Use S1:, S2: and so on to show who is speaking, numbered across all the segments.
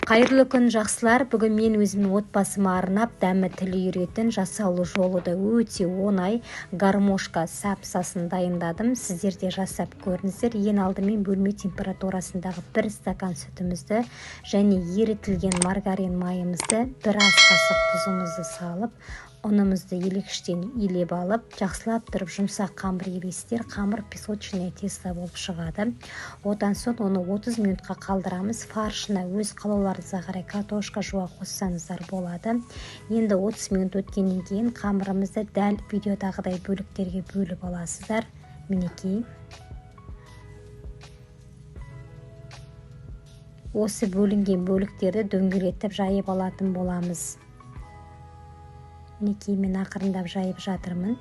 S1: Қайырлы күн жақсылар. Бүгін мен өзімнің отбасыма арнап дәмі тілі үйретін жасаулы жолы да өте оңай гармошка сапсасын дайындадым. Сіздер де жасап көріңіздер. Ең алдымен бөлме температурасындағы 1 стакан сүтімізді және ерітілген маргарин майымызды, 1 ас қасық тұзымызды салып, ұнымызды елегіштен илеп алып, жақсылап тұрып жұмсақ қамыр елестер, қамыр песочное тесто болып шығады. Одан соң оны 30 минутқа қалдырамыз. Фаршына өз қалауларыңызға қарай картошка жуа қоссаңыздар болады. Енді 30 минут өткеннен кейін қамырымызды дәл видеодағыдай бөліктерге бөліп аласыздар. Мінекей. Осы бөлінген бөліктерді дөңгелетіп жайып алатын боламыз. Мінекей, мен ақырындап жайып жатырмын.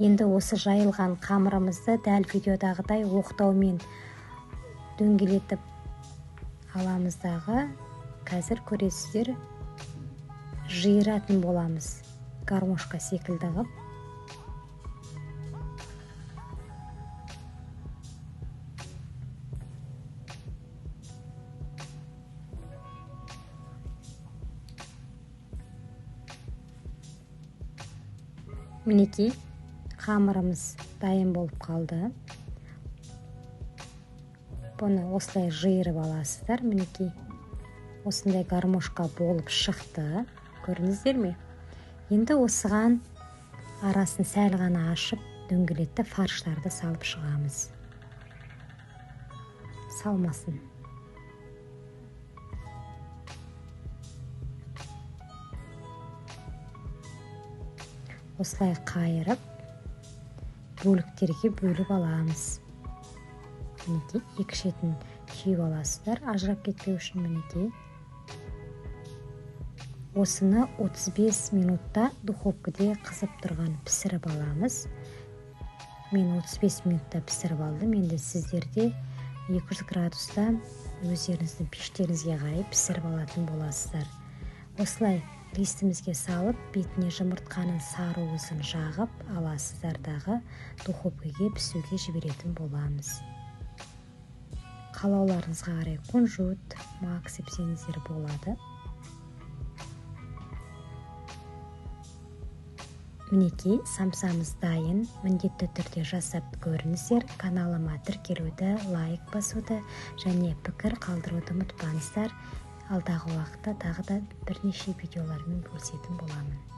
S1: Енді осы жайылған қамырымызды дәл видеодағыдай оқтаумен дөңгелетіп аламыздағы. Қазір көресіздер, жиыратын боламыз. Гармошка секілді ғып. Мінекей, қамырымыз дайын болып қалды. Бұны осылай жиырып аласыздар. Мінекей, осындай гармошка болып шықты. Көрдіңіздер ме? Енді осыған арасын сәл ғана ашып, дөңгелетті фарштарды салып шығамыз. Салмасын. Осылай қайырып, бөліктерге бөліп аламыз. Мінекей, екі шетін түйіп аласыздар, ажырап кетпеу үшін. Мінекей. Осыны 35 минутта духовкада қызып тұрған пісіріп аламыз. Мен 35 минутта пісіріп алдым. Енді сіздерде 200 градуста өздеріңіздің пештеріңізге қарай пісіріп алатын боласыздар. Осылай листімізге салып, бетіне жұмыртқаның сары уызын жағып аласыздардағы духовкаға пісуге жіберетін боламыз. Қалауларыңызға қарай кунжут, мак сепсеңіздер болады. Мінекей, самсамыз дайын. Міндетті түрде жасап көріңіздер. Каналыма тіркелуді, лайк басуды және пікір қалдыруды ұмытпаңыздар. Алдағы уақытта тағы да бірнеше видеолармен бөлісетін боламын.